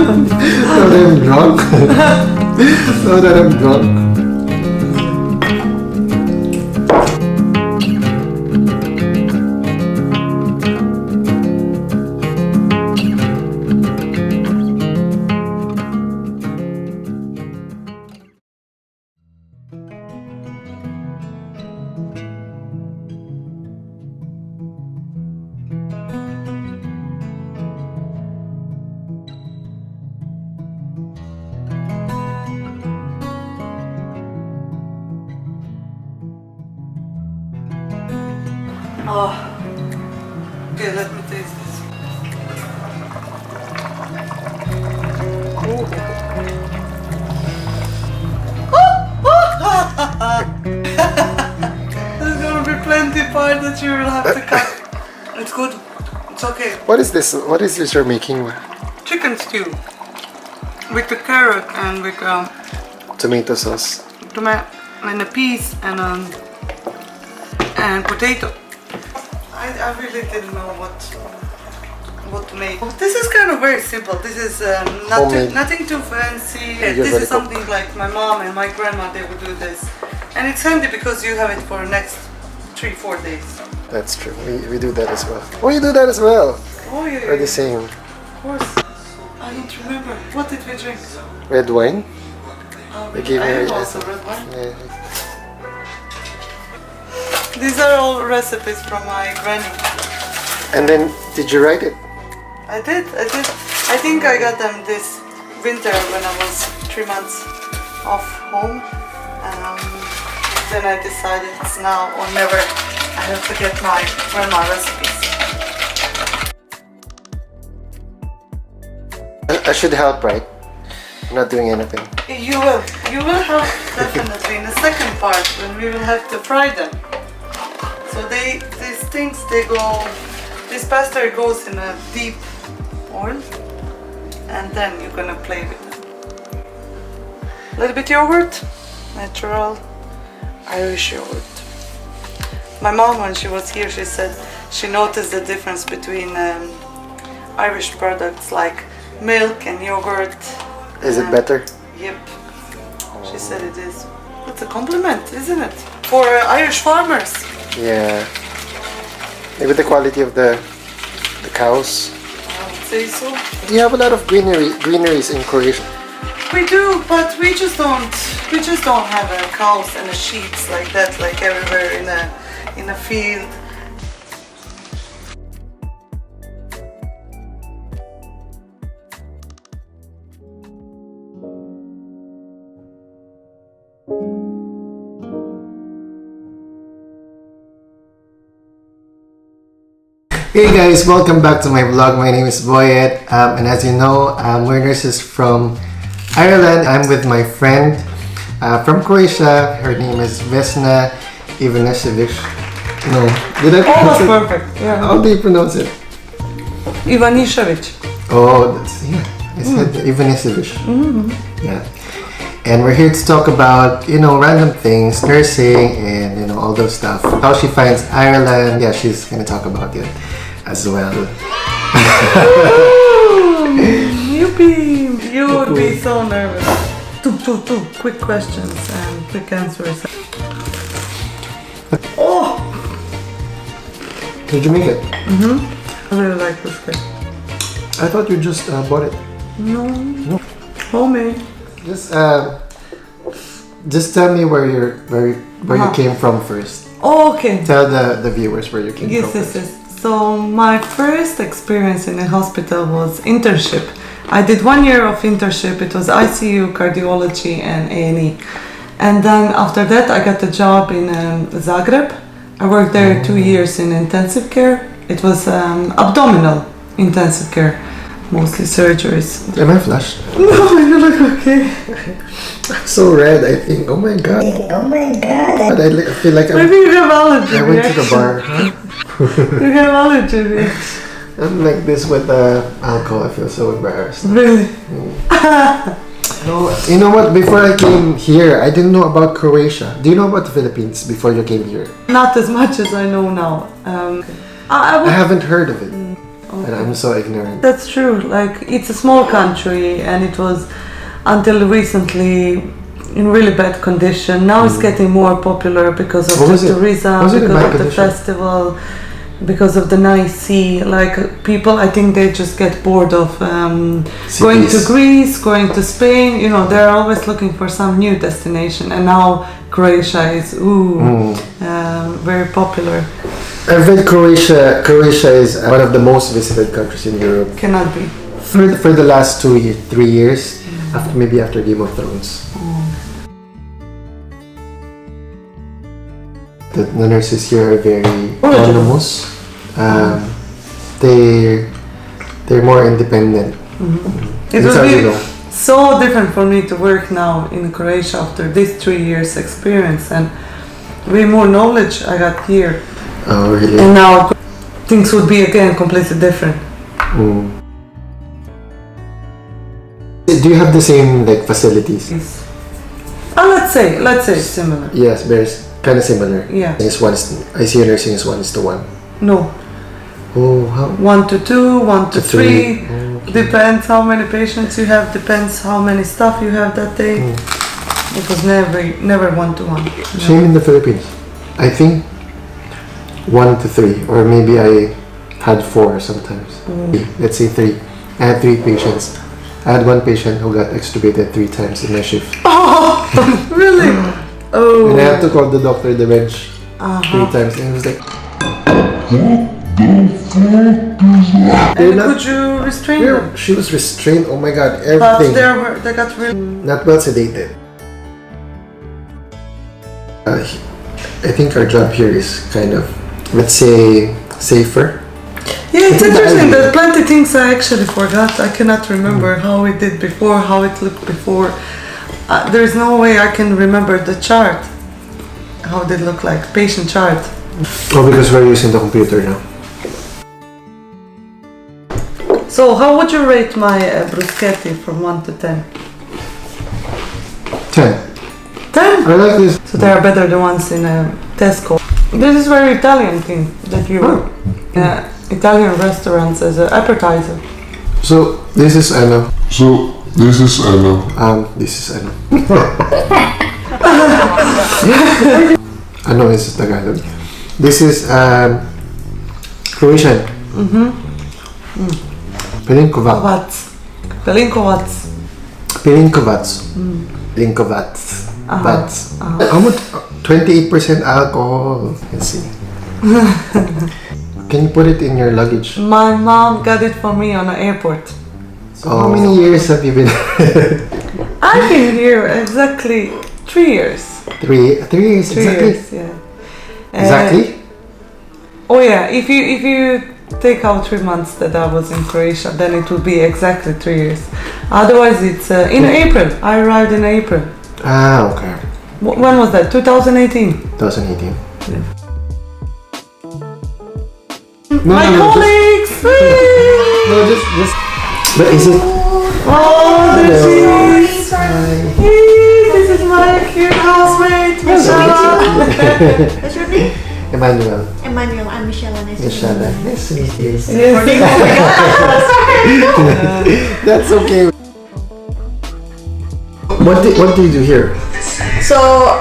Now that I'm drunk. Now that I'm drunk. Oh, okay, let me taste this. There's gonna be plenty part that you will have to cut. It's good. It's okay. What is this? What is this you're making? Chicken stew with the carrot and with Tomato sauce. tomato and the peas and potato. I really didn't know what to make. This is kind of very simple. This is nothing too fancy. This is something like my mom and my grandma, they would do this. And it's handy because you have it for the next 3-4 days. That's true. We do that as well. Oh, you do that as well? Oh yeah. Or the same? Of course. I don't remember. What did we drink? Red wine? They gave me also red wine. Yeah. These are all recipes from my granny. And then, did you write it? I did. I think I got them this winter when I was 3 months off home. Then I decided it's now or never. I have to get my grandma recipes. I should help, right? I'm not doing anything. You will help definitely in the second part when we will have to fry them. So these things, this pasta goes in a deep oil and then you're gonna play with them. A little bit yogurt, natural Irish yogurt. My mom, when she was here, she said she noticed the difference between Irish products like milk and yogurt. Is it better? Yep. She said it is. That's a compliment, isn't it? For Irish farmers. Yeah. Maybe the quality of the cows. I would say so. Do you have a lot of greeneries in Croatia? We do, but we just don't have cows and sheep like that, like everywhere in a field. Hey guys, welcome back to my vlog. My name is Boyet, and as you know, Werner's is from Ireland. I'm with my friend from Croatia. Her name is Vesna Ivanisevic. No, did I pronounce Almost it? perfect. Yeah. How do you pronounce it? Ivanisevic. Oh, that's, yeah, I said Ivanisevic. Yeah. And we're here to talk about, random things, nursing, and, all those stuff. How she finds Ireland. Yeah, she's gonna talk about it as well. Yippee! You would be so nervous. Two quick questions and quick answers. Oh! Did you make it? I really like this cake. I thought you just bought it. No. Homemade. Just tell me where you came from first. Oh, okay. Tell the viewers where you came from first. Yes. So my first experience in a hospital was internship. I did 1 year of internship. It was ICU, cardiology, and A&E. And then after that, I got a job in Zagreb. I worked there 2 years in intensive care. It was abdominal intensive care, mostly surgeries. Am I flushed? No, you look okay. So red, I think. Oh my god. But I feel like Maybe you have allergy I went to the reaction. bar. Huh? You have allergy reaction. I'm like this with alcohol. I feel so embarrassed. Really? No, you know what? Before I came here, I didn't know about Croatia. Do you know about the Philippines before you came here? Not as much as I know now. I haven't heard of it. Okay. And I'm so ignorant. That's true. Like, it's a small country, and it was until recently in really bad condition. Now it's getting more popular because of the tourism, because of the festival, because of the nice sea. Like, people, I think they just get bored of going to Greece, going to Spain. You know, they're always looking for some new destination, and now Croatia is very popular. I've read Croatia is one of the most visited countries in Europe. Cannot be. For the last 3 years, after Game of Thrones. The nurses here are very autonomous. They're more independent. It will be so different for me to work now in Croatia after this 3 years experience, and way more knowledge I got here. Oh, really? And now things would be again completely different. Do you have the same facilities? Yes. Let's say similar. Yes, there's kind of similar. Yeah. ICU nursing is 1:1. No. Oh, how? 1:2, 1:3. Okay. Depends how many patients you have. Depends how many staff you have that day. It was never 1:1. Same in the Philippines. I think 1:3, or maybe I had 4 sometimes. Let's say 3. I had 3 patients. I had one patient who got extubated 3 times in my shift. Oh, really? Oh. And I had to call the doctor the bench 3 times, and he was like, And could you restrain them? She was restrained. Oh my god, But everything. they got really... Not well sedated. I think our job here is kind of, let's say, safer. Yeah, it's interesting that plenty things I actually forgot. I cannot remember how it did before, how it looked before. There's no way I can remember the chart. How did it look like? Patient chart. Oh, because we're using the computer now. So, how would you rate my bruschetti from 1 to 10? 10. 10? I like this. So they are better the ones in Tesco. This is very Italian thing that you Italian restaurants as an appetizer. So this is Anna. This is Anna. Ano is Tagalog. This is Croatian. Pelinkovac. Pelinkovac. Almost 28% alcohol. Let's see. Can you put it in your luggage? My mom got it for me on the airport. So how many years have you been? I've been here exactly 3 years. 3 years? 3 years, exactly? Years, yeah. Exactly? Oh yeah, if you take out 3 months that I was in Croatia, then it will be exactly 3 years. Otherwise it's in April. I arrived in April. Ah, okay. When was that? 2018? 2018. Yeah. No, My colleagues! No, just. But is it? Oh, there she is! Hey, this is my cute housemate, Michelle. What's your name? Emmanuel. Emmanuel. I'm Michelle. Nice to meet you. Nice to meet you. Yes. That's okay. What do you do here? So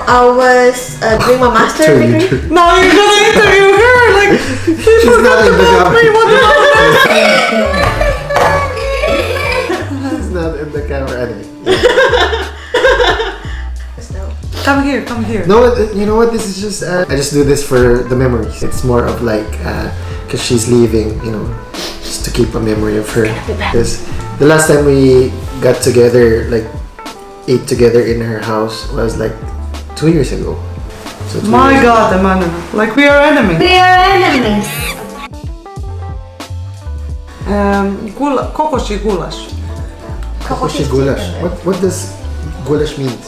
I was doing my master degree. Now you're gonna interview her, like, she forgot about me, what She's not in the camera anyway. Come here. No, you know what? This is just I just do this for the memories. It's more of like because she's leaving, just to keep a memory of her. Because the last time we got together, like ate together in her house, was like 2 years ago. So My God, Emmanuel, like we are enemies. We are enemies. Kokoshi goulash. Kokoshi goulash. What does goulash mean?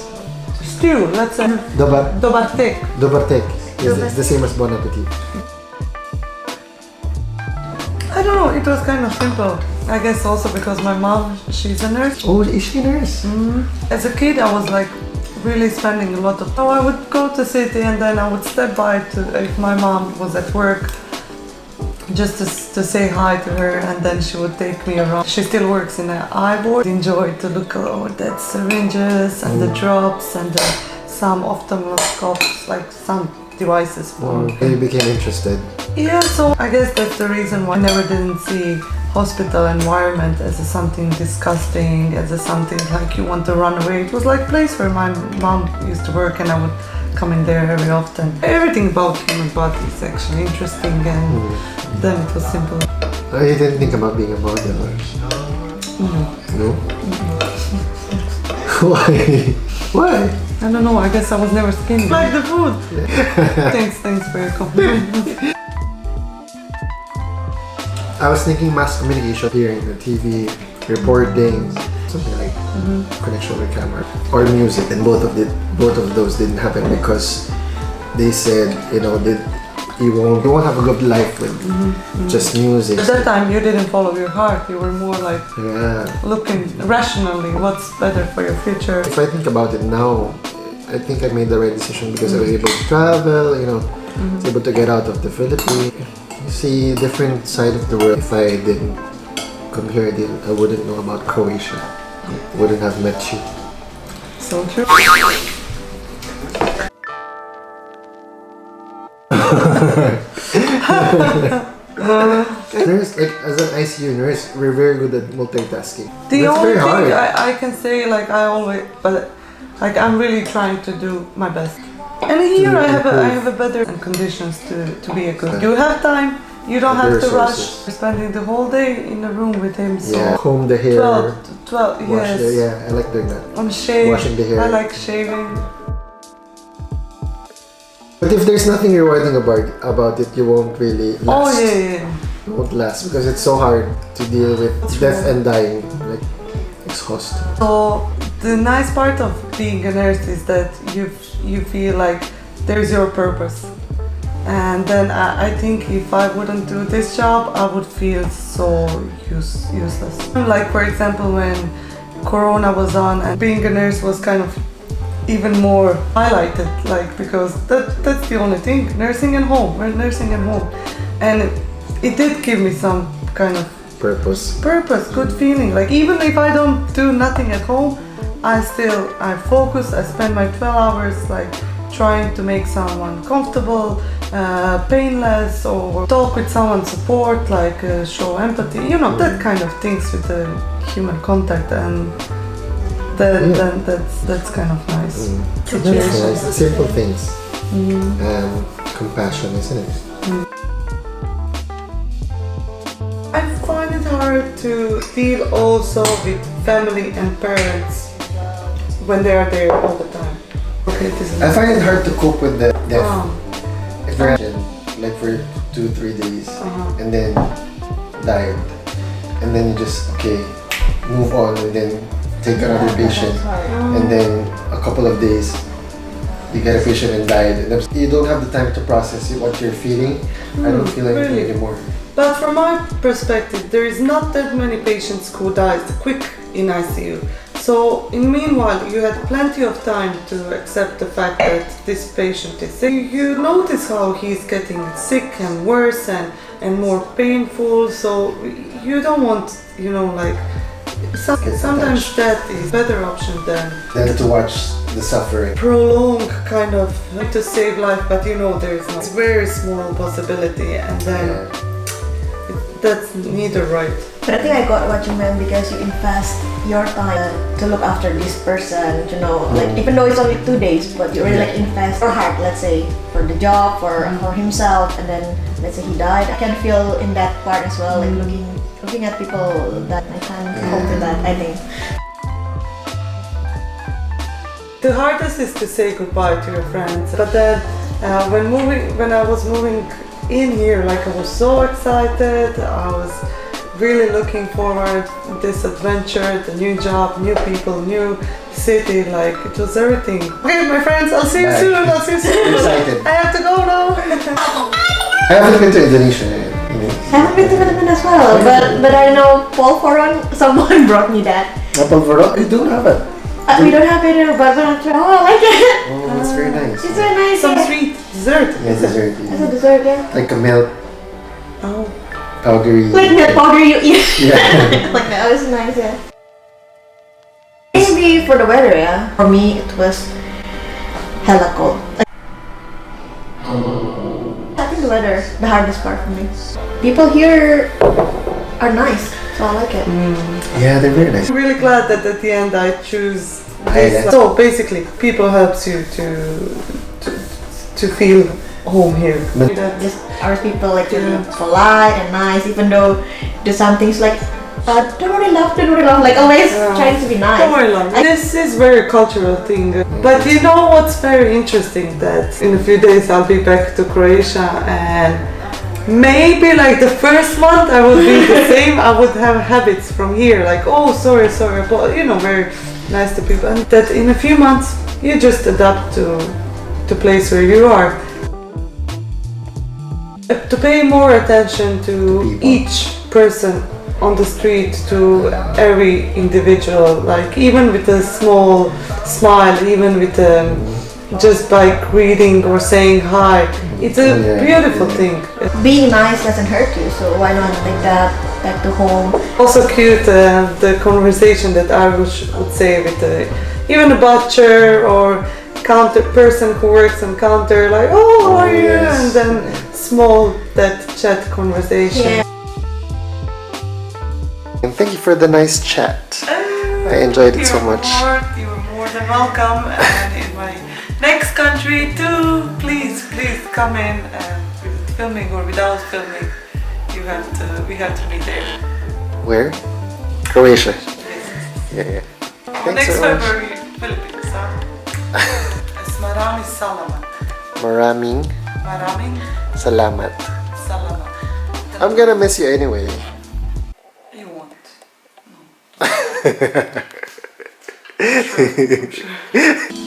Stew, let's say. Dobartek. Dobartek. It's the same as Bon Appetit. I don't know, it was kind of simple. I guess also because my mom, she's a nurse. Oh, is she a nurse? As a kid, I was like really spending a lot of time. I would go to city and then I would step by to if my mom was at work. just to say hi to her, and then she would take me around. She still works in an eye ward. Enjoyed to look at the syringes and the drops and some ophthalmoscopes, like some devices for. You became interested. Yeah, so I guess that's the reason why I never didn't see hospital environment as something disgusting, as something like you want to run away. It was like a place where my mom used to work, and I would come in there very often. Everything about human body is actually interesting, and then it was simple. Oh, you didn't think about being a model? No? Why? Why? I don't know, I guess I was never skinny. Like the food! Thanks for your compliment. I was thinking mass communication, hearing the TV, reporting, something like connection with camera or music, and both of those didn't happen because they said, that you won't have a good life with just music. At that time you didn't follow your heart, you were more like looking rationally what's better for your future. If I think about it now, I think I made the right decision because I was able to travel, was able to get out of the Philippines. You see a different side of the world. If I didn't come here, I wouldn't know about Croatia. I wouldn't have met you. So true. Nurse, like as an ICU nurse, we're very good at multitasking. The That's only very thing hard. I can say, like I'm really trying to do my best. And here I have a better conditions to be a good. You have time. You don't have to rush. We're spending the whole day in a room with him. So comb the hair. 12 wash yes. I like doing that. I'm shaving. Washing the hair. I like shaving. But if there's nothing rewarding about it, you won't really last. Oh yeah. You won't last because it's so hard to deal with death and dying. Like exhausting. So the nice part of being a nurse is that you feel like there's your purpose. And then I think if I wouldn't do this job, I would feel so useless. Like for example, when Corona was on and being a nurse was kind of even more highlighted, like because that's the only thing. Nursing and home, we're nursing and home. And it did give me some kind of Purpose, good feeling. Like even if I don't do nothing at home, I focus, I spend my 12 hours like trying to make someone comfortable, painless, or talk with someone, support, like show empathy, that kind of things with the human contact, and that's kind of nice. That's nice. Simple things and compassion, isn't it? I find it hard to deal also with family and parents when they are there all the time. Okay, I find it hard to cope with the death. If you're like for 2-3 days and then died, and then you just move on and then take another patient, and then a couple of days you get a patient and died, and you don't have the time to process what you're feeling. I don't feel anything anymore. But from my perspective, there is not that many patients who died quick in ICU. So in meanwhile, you had plenty of time to accept the fact that this patient is sick. You notice how he's getting sick and worse and more painful. So you don't want, sometimes that is a better option than to watch the suffering. Prolong kind of to save life, but there is not. It's very small possibility, and then that's neither right. But I think I got what you meant because you invest your time to look after this person, like even though it's only 2 days, but you really like invest your heart, let's say, for the job, for himself, and then let's say he died. I can feel in that part as well, like looking at people that I can't cope with that, I think. The hardest is to say goodbye to your friends, but then when I was moving in here, like I was so excited, I was really looking forward to this adventure, the new job, new people, new city, like it was everything. Okay, my friends, I'll see you soon. I'm excited. I have to go now. I haven't been to Indonesia yet. I haven't been to Philippines as well, but I know Paul Foron, someone brought me that. Paul Foron? You don't have it? We don't have it here, but I like it. Oh, that's very nice. It's very nice. Some sweet dessert. Yeah, dessert. It's a dessert, yeah. Like a milk Oh. Powdery. Like the powder you eat. Yeah. Like that was nice, yeah. Maybe for the weather, yeah. For me, it was hella cold. I think the weather, the hardest part for me. People here are nice, so I like it. Yeah, they're very nice. I'm really glad that at the end I choose Yeah. this. So basically, people helps you to feel home here. Just our people like to be polite and nice, even though do some things like don't worry love, like always trying to be nice. Don't worry, love. This is very cultural thing. But you know what's very interesting? That in a few days I'll be back to Croatia, and maybe like the first month I would be the same. I would have habits from here, like oh sorry, but you know, very nice to people. And that in a few months you just adapt to the place where you are. To pay more attention to each person on the street, to every individual, like even with a small smile, even with just by greeting or saying hi, it's a beautiful thing. Being nice doesn't hurt you, so why not take that back to home? Also cute the conversation that I would say with even a butcher or counter person who works on counter, like oh how are you, and then small that chat conversation. Yeah. And thank you for the nice chat. I enjoyed it so much. You were more than welcome, and in my next country too, please come in, and with filming or without filming, we have to be there. Where? Croatia. Yeah. Thanks Next so much. February, Philippines, it's Maraming Salamat. Maraming Maraming salamat. Salamat. I'm gonna miss you anyway. You won't. No.